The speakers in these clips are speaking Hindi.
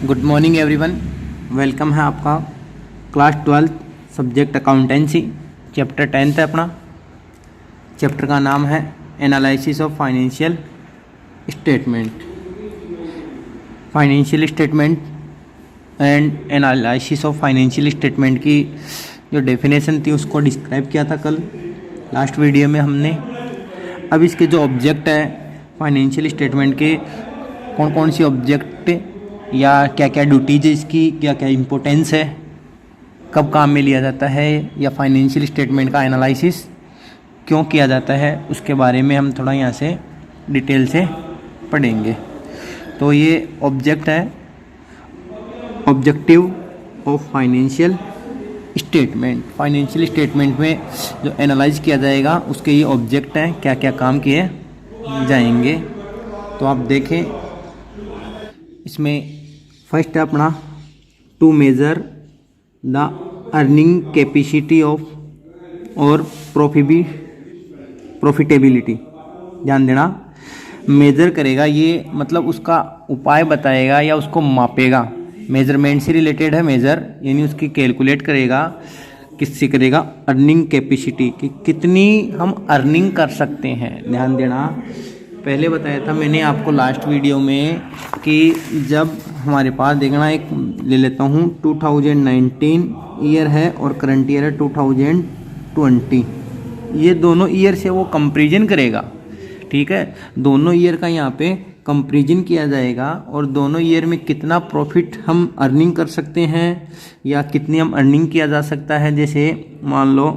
Good morning everyone. वेलकम है आपका क्लास 12 सब्जेक्ट अकाउंटेंसी चैप्टर 10 है अपना। चैप्टर का नाम है analysis of financial statement. Financial statement and analysis of financial statement की जो डेफिनेशन थी उसको डिस्क्राइब किया था कल लास्ट वीडियो में हमने। अब इसके जो ऑब्जेक्ट है फाइनेंशियल स्टेटमेंट के, कौन कौन सी ऑब्जेक्ट या क्या क्या ड्यूटीज है इसकी, क्या क्या इम्पोर्टेंस है, कब काम में लिया जाता है, या फाइनेंशियल स्टेटमेंट का एनालिसिस क्यों किया जाता है, उसके बारे में हम थोड़ा यहाँ से डिटेल से पढ़ेंगे। तो ये ऑब्जेक्ट है, objective of financial statement. Financial statement में जो एनालाइज किया जाएगा उसके ये ऑब्जेक्ट हैं, क्या क्या काम किए जाएंगे। तो आप देखें इसमें फर्स्ट है अपना to measure the earning capacity of और प्रॉफिटेबिलिटी। ध्यान देना, मेज़र करेगा ये मतलब उसका उपाय बताएगा या उसको मापेगा। मेजरमेंट से रिलेटेड है मेज़र, यानी उसकी कैलकुलेट करेगा। किससे करेगा? अर्निंग कैपेसिटी की, कितनी हम अर्निंग कर सकते हैं। ध्यान देना, पहले बताया था मैंने आपको लास्ट वीडियो में कि जब हमारे पास देखना, एक ले लेता हूँ 2019 ईयर है और करंट ईयर है 2020। ये दोनों ईयर से वो कंपैरिजन करेगा, ठीक है। दोनों ईयर का यहाँ पे कंपैरिजन किया जाएगा और दोनों ईयर में कितना प्रॉफिट हम अर्निंग कर सकते हैं या कितनी हम अर्निंग किया जा सकता है। जैसे मान लो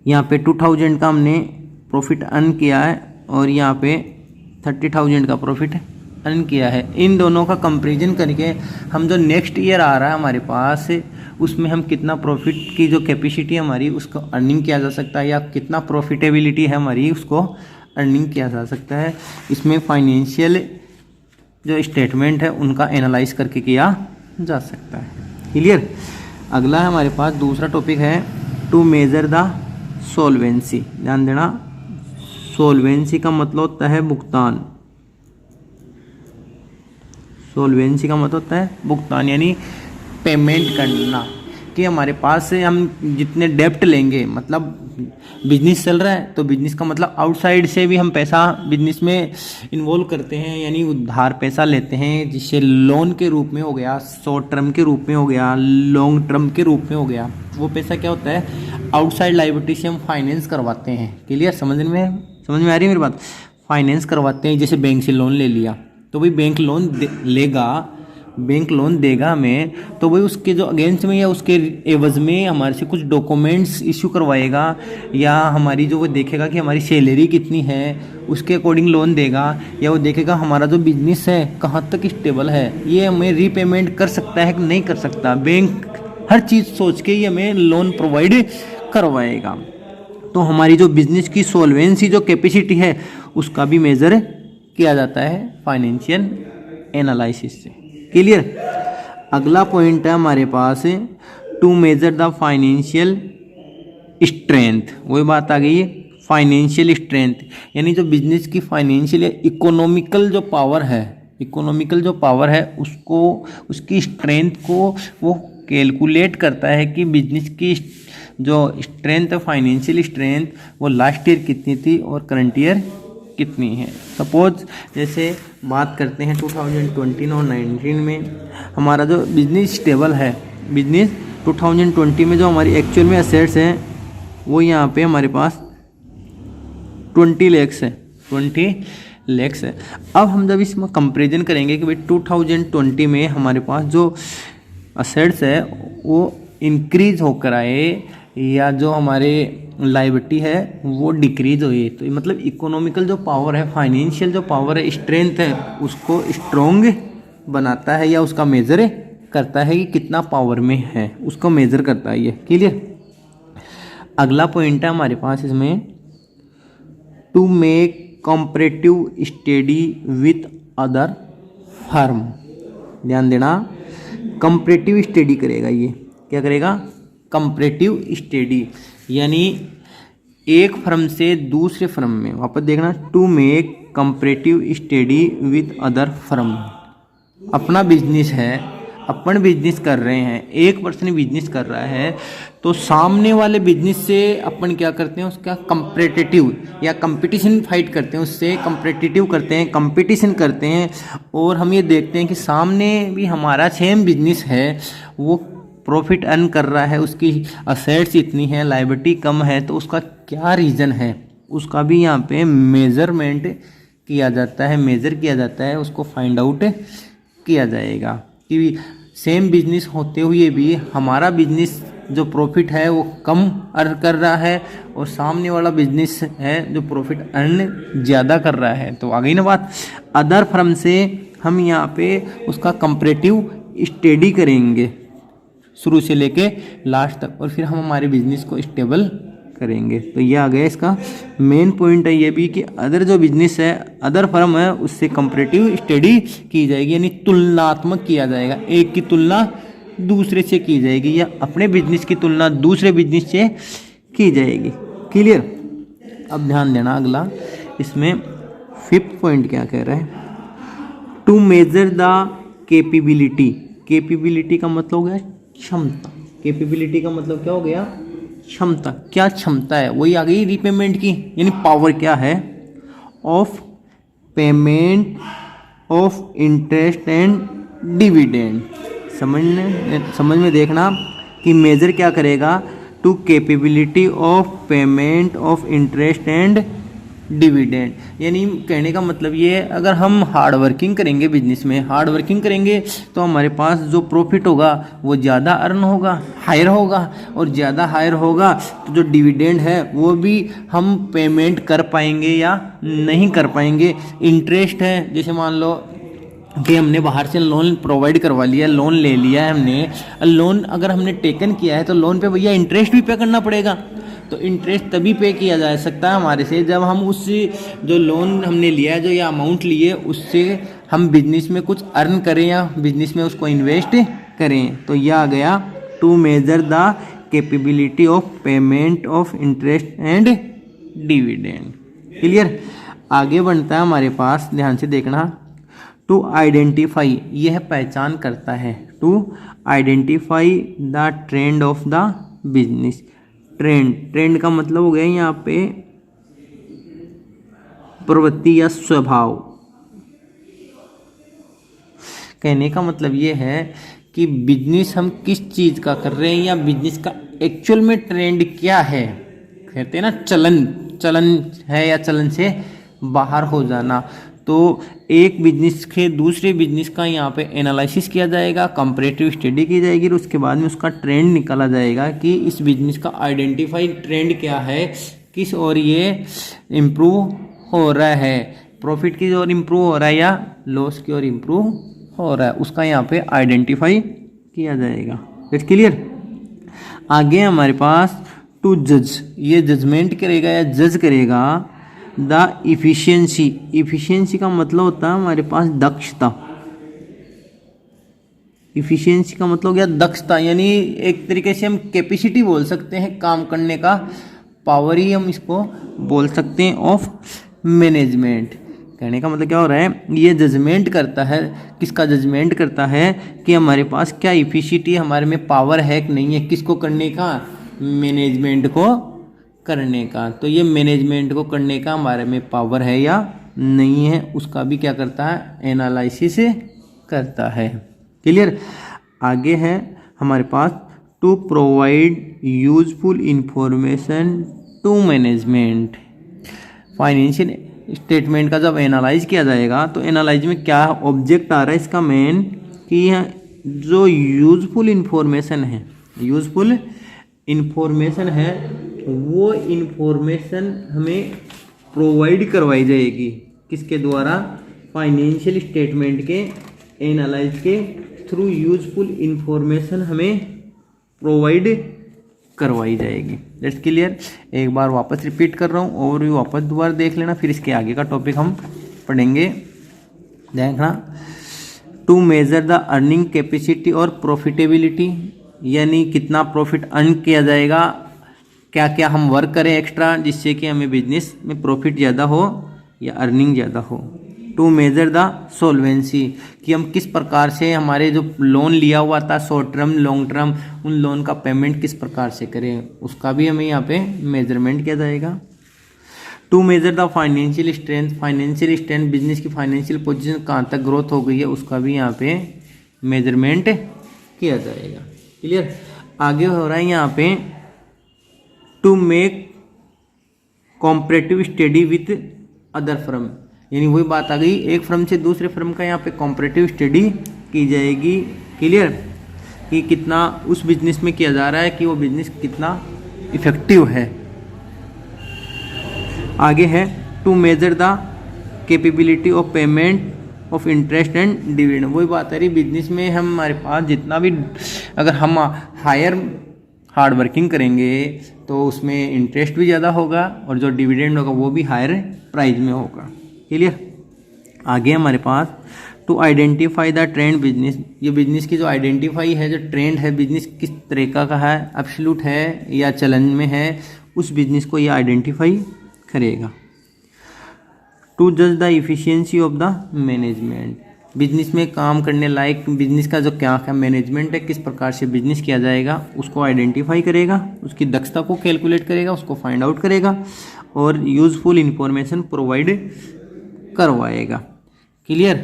यहाँ पे 2000 का हमने प्रॉफिट अर्न किया है और यहाँ पे 30,000 का प्रॉफिट अर्न किया है। इन दोनों का कंपैरिजन करके हम जो नेक्स्ट ईयर आ रहा है हमारे पास, उसमें हम कितना प्रॉफिट की जो कैपेसिटी हमारी उसको अर्निंग किया जा सकता है या कितना प्रॉफिटेबिलिटी है हमारी उसको अर्निंग किया जा सकता है। इसमें फाइनेंशियल जो स्टेटमेंट है उनका एनालाइज करके किया जा सकता है। क्लियर। अगला है हमारे पास दूसरा टॉपिक है टू मेजर द सॉल्वेंसी। ध्यान देना, सॉल्वेंसी का मतलब होता है भुगतान। सॉल्वेंसी का मतलब होता है भुगतान, यानी पेमेंट करना। कि हमारे पास से हम जितने डेप्ट लेंगे, मतलब बिजनेस चल रहा है तो बिजनेस का मतलब आउटसाइड से भी हम पैसा बिजनेस में इन्वॉल्व करते हैं, यानी उधार पैसा लेते हैं, जिससे लोन के रूप में हो गया, शॉर्ट टर्म के रूप में हो गया, लॉन्ग टर्म के रूप में हो गया। वो पैसा क्या होता है? आउटसाइड लायबिलिटी से हम फाइनेंस करवाते हैं। क्लियर, समझ में आ रही है मेरी बात? फाइनेंस करवाते हैं। जैसे बैंक से लोन ले लिया तो भाई बैंक लोन देगा हमें, तो भाई उसके जो अगेंस्ट में या उसके एवज में हमारे से कुछ डॉक्यूमेंट्स इशू करवाएगा, या हमारी जो वो देखेगा कि हमारी सैलरी कितनी है उसके अकॉर्डिंग लोन देगा, या वो देखेगा हमारा जो बिजनेस है कहाँ तक स्टेबल है, ये हमें रीपेमेंट कर सकता है कि नहीं कर सकता। बैंक हर चीज़ सोच के ही हमें लोन प्रोवाइड करवाएगा। तो हमारी जो बिजनेस की सॉल्वेंसी जो कैपेसिटी है उसका भी मेजर किया जाता है फाइनेंशियल एनालिसिस से। क्लियर। अगला पॉइंट है हमारे पास to measure the financial strength. वही बात आ गई है, फाइनेंशियल स्ट्रेंथ, यानी जो बिजनेस की फाइनेंशियल इकोनॉमिकल जो पावर है उसको, उसकी स्ट्रेंथ को वो कैलकुलेट करता है कि बिजनेस की जो स्ट्रेंथ है, फाइनेंशियल स्ट्रेंथ, वो लास्ट ईयर कितनी थी और करंट ईयर कितनी है। सपोज जैसे बात करते हैं 2020 और 19 में हमारा जो बिजनेस स्टेबल है, बिजनेस 2020 में जो हमारी एक्चुअल में एसेट्स हैं वो यहाँ पे हमारे पास 20 लाख है। अब हम जब इसमें कंपैरिजन करेंगे कि भाई 2020 में हमारे पास जो एसेट्स है वो इंक्रीज होकर आए या जो हमारे लायबिलिटी है वो डिक्रीज हुई, तो मतलब इकोनॉमिकल जो पावर है, फाइनेंशियल जो पावर है, स्ट्रेंथ है, उसको स्ट्रॉन्ग बनाता है या उसका मेजर करता है कि कितना पावर में है, उसको मेजर करता है ये। क्लियर। अगला पॉइंट है हमारे पास इसमें to make comparative study with other firm. ध्यान देना, कंपैरेटिव स्टडी करेगा ये। क्या करेगा? कंपैरेटिव स्टडी, यानी एक फर्म से दूसरे फर्म में, वापस देखना, to make comparative study with other firm. अपना बिजनेस है, अपन बिजनेस कर रहे हैं, एक पर्सन बिजनेस कर रहा है, तो सामने वाले बिजनेस से अपन क्या करते हैं, उसका कंपेटिटिव या कंपटीशन फाइट करते हैं, उससे कंपेटिटिव करते हैं, कंपटीशन करते हैं। और हम ये देखते हैं कि सामने भी हमारा सेम बिजनेस है, वो प्रॉफिट अर्न कर रहा है, उसकी असेट्स इतनी है, लायबिलिटी कम है, तो उसका क्या रीज़न है, उसका भी यहाँ पे मेजरमेंट किया जाता है, मेजर किया जाता है, उसको फाइंड आउट किया जाएगा कि सेम बिजनेस होते हुए भी हमारा बिजनेस जो प्रॉफिट है वो कम अर्न कर रहा है और सामने वाला बिजनेस है जो प्रॉफिट अर्न ज़्यादा कर रहा है। तो आ गई ना बात। अदर फर्म से हम यहाँ पे उसका कंपैरेटिव स्टडी करेंगे शुरू से लेके लास्ट तक, और फिर हम हमारे बिजनेस को स्टेबल करेंगे। तो ये आ गया इसका मेन पॉइंट है ये भी कि अदर जो बिजनेस है, अदर फर्म है, उससे कंपैरेटिव स्टडी की जाएगी, यानी तुलनात्मक किया जाएगा, एक की तुलना दूसरे से की जाएगी या अपने बिजनेस की तुलना दूसरे बिजनेस से की जाएगी। क्लियर। अब ध्यान देना अगला, इसमें 5th पॉइंट क्या कह रहा है, to measure the capability. Capability का मतलब हो गया क्षमता, कैपेबिलिटी का मतलब क्या हो गया, क्षमता। क्या क्षमता है, वही आ गई रीपेमेंट की, यानी पावर क्या है, of payment of interest and dividend. समझ में देखना कि मेजर क्या करेगा, to capability of payment of interest and dividend. यानी कहने का मतलब ये है, अगर हम हार्ड वर्किंग करेंगे, बिजनेस में हार्ड वर्किंग करेंगे तो हमारे पास जो प्रॉफिट होगा वो ज़्यादा अर्न होगा, हायर होगा, और ज़्यादा हायर होगा तो जो डिविडेंड है वो भी हम पेमेंट कर पाएंगे या नहीं कर पाएंगे। इंटरेस्ट है, जैसे मान लो कि हमने बाहर से लोन प्रोवाइड करवा लिया, लोन ले लिया है हमने, लोन अगर हमने टेकन किया है तो लोन पे भैया इंटरेस्ट भी पे करना पड़ेगा। तो इंटरेस्ट तभी पे किया जा सकता है हमारे से जब हम उस जो लोन हमने लिया है, जो ये अमाउंट लिए, उससे हम बिजनेस में कुछ अर्न करें या बिजनेस में उसको इन्वेस्ट करें। तो यह आ गया to measure the capability of payment of interest and dividend. Clear. आगे बनता है हमारे पास, ध्यान से देखना, टू आइडेंटिफाई, यह पहचान करता है, to identify the trend of the business. Trend का मतलब हो गया यहाँ पे प्रवृत्ति या स्वभाव। कहने का मतलब ये है कि बिजनेस हम किस चीज़ का कर रहे हैं या बिजनेस का एक्चुअल में ट्रेंड क्या है। कहते हैं ना चलन है या चलन से बाहर हो जाना। तो एक बिजनेस के दूसरे बिजनेस का यहाँ पे एनालिसिस किया जाएगा, कंपैरेटिव स्टडी की जाएगी, और उसके बाद में उसका ट्रेंड निकाला जाएगा कि इस बिजनेस का आइडेंटिफाई ट्रेंड क्या है, किस और ये इम्प्रूव हो रहा है, प्रॉफिट की ओर इम्प्रूव हो रहा है या लॉस की ओर इम्प्रूव हो रहा है, उसका यहाँ पे आइडेंटिफाई किया जाएगा। It's clear. आगे हमारे पास टू जज, ये जजमेंट करेगा या जज करेगा द इफिशियंसी। इफिशियंसी का मतलब होता है हमारे पास दक्षता। इफिशियंसी का मतलब क्या, दक्षता, यानी एक तरीके से हम कैपेसिटी बोल सकते हैं, काम करने का पावर ही हम इसको बोल सकते हैं ऑफ मैनेजमेंट। कहने का मतलब क्या हो रहा है, ये जजमेंट करता है, किसका जजमेंट करता है कि हमारे पास क्या इफिशियंसी, हमारे में पावर है कि नहीं है, किसको करने का, मैनेजमेंट को करने का। तो ये मैनेजमेंट को करने का हमारे में पावर है या नहीं है, उसका भी क्या करता है, एनालिसिस करता है। क्लियर। आगे है हमारे पास to provide useful information to management. Financial statement का जब एनालाइज किया जाएगा तो एनालाइज में क्या ऑब्जेक्ट आ रहा है इसका मेन, कि जो यूजफुल इंफॉर्मेशन है, यूजफुल इंफॉर्मेशन है, वो इंफॉर्मेशन हमें प्रोवाइड करवाई जाएगी, किसके द्वारा, फाइनेंशियल स्टेटमेंट के एनालाइज के थ्रू यूजफुल इंफॉर्मेशन हमें प्रोवाइड करवाई जाएगी। That's clear. एक बार वापस रिपीट कर रहा हूँ और वापस दोबारा देख लेना, फिर इसके आगे का टॉपिक हम पढ़ेंगे। देखना, to measure the earning capacity और प्रॉफिटेबिलिटी, यानी कितना प्रॉफिट अर्न किया जाएगा, क्या क्या हम वर्क करें एक्स्ट्रा जिससे कि हमें बिजनेस में प्रॉफिट ज़्यादा हो या अर्निंग ज़्यादा हो। टू मेजर द सोल्वेंसी, कि हम किस प्रकार से हमारे जो लोन लिया हुआ था शॉर्ट टर्म लॉन्ग टर्म, उन लोन का पेमेंट किस प्रकार से करें, उसका भी हमें यहाँ पे मेजरमेंट किया जाएगा। To measure the financial strength business की फाइनेंशियल पोजीशन कहाँ तक ग्रोथ हो गई है, उसका भी यहाँ पे मेजरमेंट किया जाएगा। क्लियर। आगे हो रहा है यहाँ पे to make comparative study with other firm, यानी वही बात आ गई, एक फर्म से दूसरे फर्म का यहाँ पे कॉम्परेटिव स्टडी की जाएगी। क्लियर, कि कितना उस बिजनेस में किया जा रहा है, कि वो बिजनेस कितना इफेक्टिव है। आगे है to measure the capability of payment of interest and dividend, वही बात है रही, बिजनेस में हमारे पास जितना भी अगर हम हायर हार्ड वर्किंग करेंगे तो उसमें इंटरेस्ट भी ज़्यादा होगा और जो डिविडेंड होगा वो भी हायर प्राइस में होगा। क्लियर। आगे हमारे पास to identify the trend business, ये बिजनेस की जो आइडेंटिफाई है, जो ट्रेंड है, बिजनेस किस तरीका का है, एब्सोल्यूट है या चलन में है, उस बिजनेस को ये आइडेंटिफाई करेगा। टू जज the efficiency of the management, business में काम करने लायक बिजनेस का जो क्या मैनेजमेंट है, किस प्रकार से बिजनेस किया जाएगा, उसको आइडेंटिफाई करेगा, उसकी दक्षता को कैलकुलेट करेगा, उसको फाइंड आउट करेगा और यूजफुल इंफॉर्मेशन प्रोवाइड करवाएगा। क्लियर।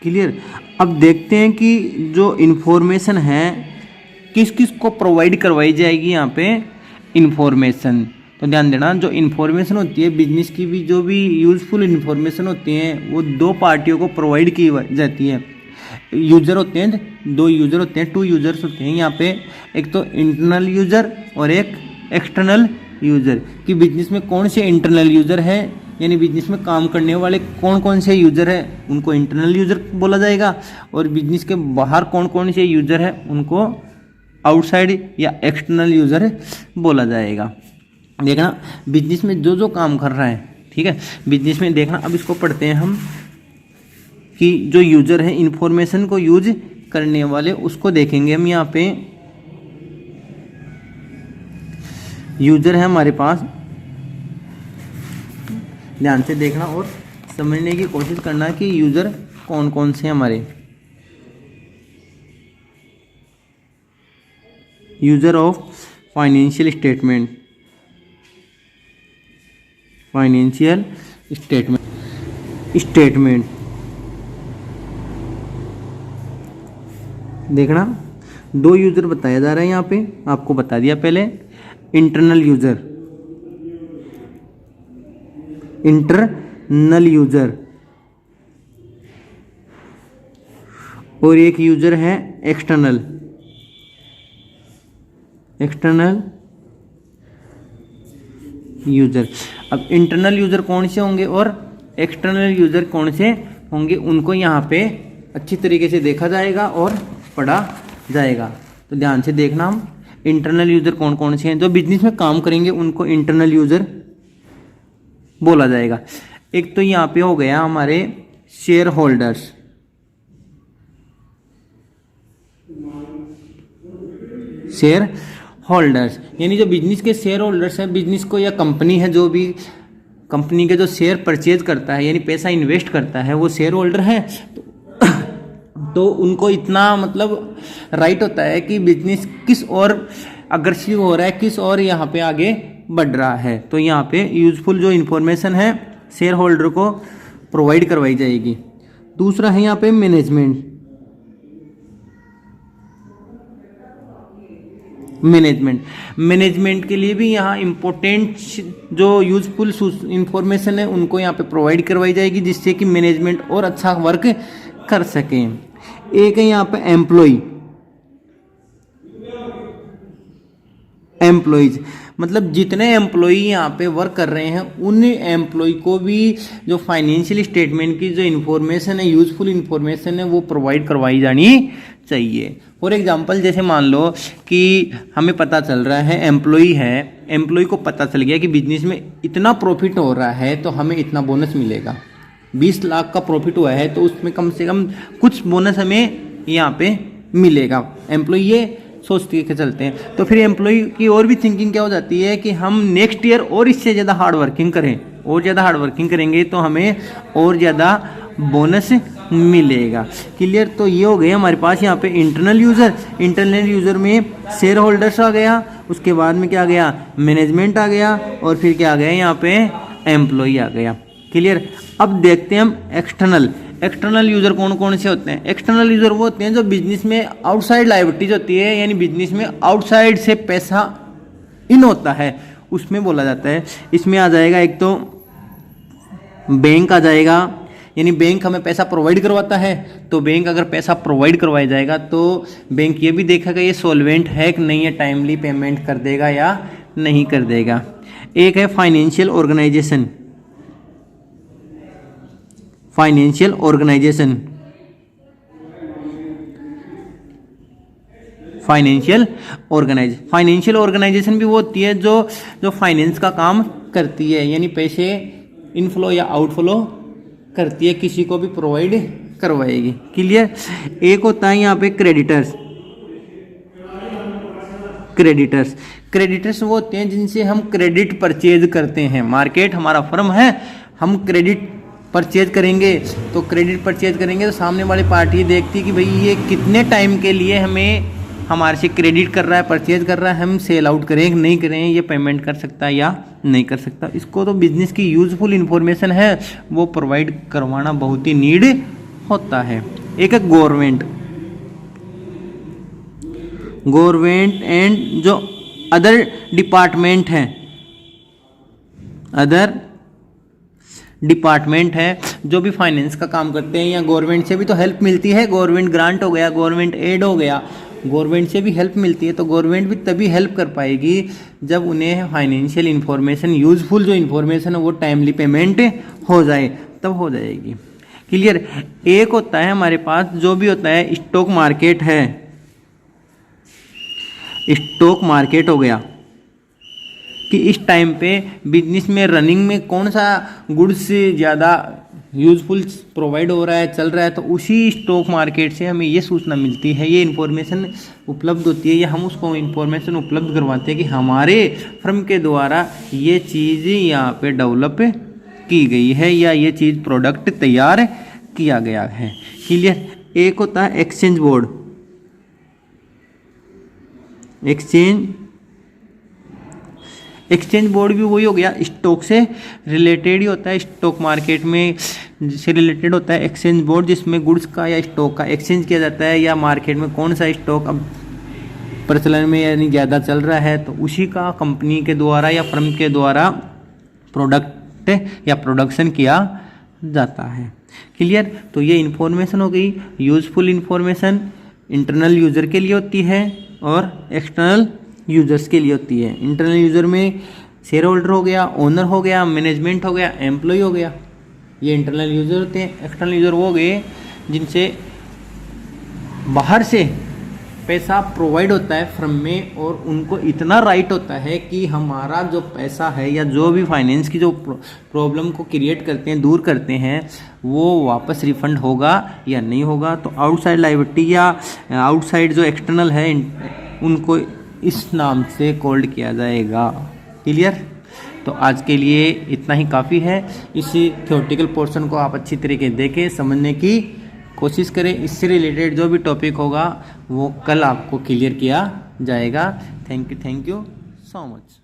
क्लियर। अब देखते हैं कि जो इन्फॉर्मेशन है किस किस को प्रोवाइड करवाई जाएगी यहाँ पे इन्फॉर्मेशन। तो ध्यान देना, जो इन्फॉर्मेशन होती है बिजनेस की भी, जो भी यूजफुल इन्फॉर्मेशन होती हैं वो दो पार्टियों को प्रोवाइड की जाती है। यूज़र होते हैं, दो यूज़र होते हैं, टू यूज़र्स होते हैं यहाँ पे, एक तो इंटरनल यूज़र और एक एक्सटर्नल यूज़र। कि बिजनेस में कौन से इंटरनल यूज़र है, यानी बिजनेस में काम करने वाले कौन कौन से यूज़र है उनको इंटरनल यूज़र बोला जाएगा, और बिजनेस के बाहर कौन कौन से यूज़र है उनको आउटसाइड या एक्सटर्नल यूज़र बोला जाएगा। देखना बिजनेस में जो जो काम कर रहा है, ठीक है, बिजनेस में देखना। अब इसको पढ़ते हैं हम कि जो यूज़र है इंफॉर्मेशन को यूज करने वाले, उसको देखेंगे हम। यहाँ पे यूज़र है हमारे पास, ध्यान से देखना और समझने की कोशिश करना कि यूज़र कौन कौन से हमारे। User of financial statement, financial statement देखना, दो यूज़र बताया जा रहा है यहाँ पे, आपको बता दिया पहले। इंटरनल यूज़र और एक यूज़र है एक्सटर्नल यूज़र। अब इंटरनल यूज़र कौन से होंगे और एक्सटर्नल यूज़र कौन से होंगे, उनको यहाँ पे अच्छी तरीके से देखा जाएगा और पढ़ा जाएगा। तो ध्यान से देखना, हम इंटरनल यूज़र कौन कौन से हैं, जो बिजनेस में काम करेंगे उनको इंटरनल यूज़र बोला जाएगा। एक तो यहाँ पे हो गया हमारे शेयर होल्डर्स, यानी जो बिजनेस के शेयर होल्डर्स हैं, बिजनेस को या कंपनी है, जो भी कंपनी के जो शेयर परचेज करता है यानी पैसा इन्वेस्ट करता है, वो शेयर होल्डर है। तो उनको इतना मतलब राइट होता है कि बिजनेस किस और अग्रेसिव हो रहा है, किस और यहाँ पे आगे बढ़ रहा है। तो यहाँ पे यूजफुल जो इन्फॉर्मेशन है शेयर होल्डर को प्रोवाइड करवाई जाएगी। दूसरा है यहाँ पे मैनेजमेंट के लिए भी यहाँ इम्पोर्टेंट जो यूजफुल इंफॉर्मेशन है उनको यहाँ पे प्रोवाइड करवाई जाएगी, जिससे कि मैनेजमेंट और अच्छा वर्क कर सकें। एक है यहाँ पे एम्प्लॉयज, मतलब जितने एम्प्लॉई यहाँ पे वर्क कर रहे हैं उन एम्प्लॉय को भी जो फाइनेंशियल स्टेटमेंट की जो इन्फॉर्मेशन है, यूजफुल इन्फॉर्मेशन है, वो प्रोवाइड करवाई जानी चाहिए। फॉर एग्जांपल जैसे मान लो कि हमें पता चल रहा है एम्प्लॉय को पता चल गया कि बिजनेस में इतना प्रॉफिट हो रहा है तो हमें इतना बोनस मिलेगा। 20 लाख का प्रॉफिट हुआ है तो उसमें कम से कम कुछ बोनस हमें यहाँ पे मिलेगा। एम्प्लॉय ये सोचते के चलते हैं, तो फिर एम्प्लॉय की और भी थिंकिंग क्या हो जाती है कि हम नेक्स्ट ईयर और इससे ज़्यादा हार्ड वर्किंग करें, और ज़्यादा हार्ड वर्किंग करेंगे तो हमें और ज़्यादा बोनस मिलेगा। क्लियर। तो ये हो गया हमारे पास यहाँ पे इंटरनल यूज़र। इंटरनल यूज़र में शेयर होल्डर्स आ गया, उसके बाद में क्या आ गया, मैनेजमेंट आ गया, और फिर क्या आ गया यहाँ पे, एम्प्लॉई आ गया। क्लियर। अब देखते हैं हम एक्सटर्नल। एक्सटर्नल यूज़र कौन कौन से होते हैं। एक्सटर्नल यूज़र वो होते हैं जो बिजनेस में आउटसाइड लायबिलिटीज होती है, यानी बिजनेस में आउटसाइड से पैसा इन होता है, उसमें बोला जाता है। इसमें आ जाएगा एक तो बैंक आ जाएगा, यानी बैंक हमें पैसा प्रोवाइड करवाता है, तो बैंक अगर पैसा प्रोवाइड करवाया जाएगा तो बैंक ये भी देखेगा ये सॉल्वेंट है कि नहीं है, टाइमली पेमेंट कर देगा या नहीं कर देगा। एक है financial organisation. Financial organisation, financial organisation भी वो होती है जो फाइनेंस का काम करती है, यानी पैसे इनफ्लो या आउटफ्लो करती है, किसी को भी प्रोवाइड करवाएगी। क्लियर। एक होता है यहाँ पे क्रेडिटर्स। क्रेडिटर्स वो होते हैं जिनसे हम क्रेडिट परचेज करते हैं। मार्केट हमारा फर्म है, हम क्रेडिट परचेज करेंगे, तो क्रेडिट परचेज करेंगे तो सामने वाली पार्टी देखती है कि भाई ये कितने टाइम के लिए हमें हमारे से क्रेडिट कर रहा है, परचेज कर रहा है, हम सेल आउट करें कि नहीं करें, ये पेमेंट कर सकता है या नहीं कर सकता। इसको तो बिजनेस की यूजफुल इंफॉर्मेशन है, वो प्रोवाइड करवाना बहुत ही नीड होता है। एक है गवर्नमेंट एंड जो अदर डिपार्टमेंट है जो भी फाइनेंस का काम करते हैं, या गवर्नमेंट से भी तो हेल्प मिलती है, गवर्नमेंट ग्रांट हो गया, गवर्नमेंट एड हो गया, गवर्नमेंट से भी हेल्प मिलती है, तो गवर्नमेंट भी तभी हेल्प कर पाएगी जब उन्हें फाइनेंशियल इंफॉर्मेशन, यूजफुल जो इंफॉर्मेशन है वो टाइमली पेमेंट हो जाए, तब हो जाएगी। क्लियर। एक होता है हमारे पास जो भी होता है स्टॉक मार्केट है। स्टॉक मार्केट हो गया कि इस टाइम पे बिजनेस में रनिंग में कौन सा गुड्स ज़्यादा यूजफुल प्रोवाइड हो रहा है, चल रहा है, तो उसी स्टॉक मार्केट से हमें ये सूचना मिलती है, ये इन्फॉर्मेशन उपलब्ध होती है, या हम उसको इन्फॉर्मेशन उपलब्ध करवाते हैं कि हमारे फर्म के द्वारा ये चीज़ यहाँ पे डेवलप की गई है, या ये चीज़ प्रोडक्ट तैयार किया गया है। क्लियर। एक होता है एक्सचेंज बोर्ड। एक्सचेंज बोर्ड भी वही हो गया, स्टॉक से रिलेटेड ही होता है, स्टॉक मार्केट में से रिलेटेड होता है एक्सचेंज बोर्ड, जिसमें गुड्स का या स्टॉक का एक्सचेंज किया जाता है, या मार्केट में कौन सा स्टॉक अब प्रचलन में यानी ज़्यादा चल रहा है, तो उसी का कंपनी के द्वारा या फर्म के द्वारा प्रोडक्ट या प्रोडक्शन किया जाता है। क्लियर। तो ये इन्फॉर्मेशन हो गई, यूजफुल इन्फॉर्मेशन इंटरनल यूज़र के लिए होती है और एक्सटर्नल यूजर्स के लिए होती है। इंटरनल यूज़र में शेयर होल्डर हो गया, ओनर हो गया, मैनेजमेंट हो गया, एम्प्लॉय हो गया, ये इंटरनल यूज़र होते हैं। एक्सटर्नल यूज़र वो हो गए जिनसे बाहर से पैसा प्रोवाइड होता है फर्म में, और उनको इतना राइट होता है कि हमारा जो पैसा है या जो भी फाइनेंस की जो प्रॉब्लम को क्रिएट करते हैं, दूर करते हैं, वो वापस रिफंड होगा या नहीं होगा। तो आउटसाइड लायबिलिटी या आउटसाइड जो एक्सटर्नल है उनको इस नाम से कॉल्ड किया जाएगा। क्लियर। तो आज के लिए इतना ही काफ़ी है। इस थ्योरेटिकल पोर्शन को आप अच्छी तरीके देखें, समझने की कोशिश करें। इससे रिलेटेड जो भी टॉपिक होगा वो कल आपको क्लियर किया जाएगा। Thank you so much.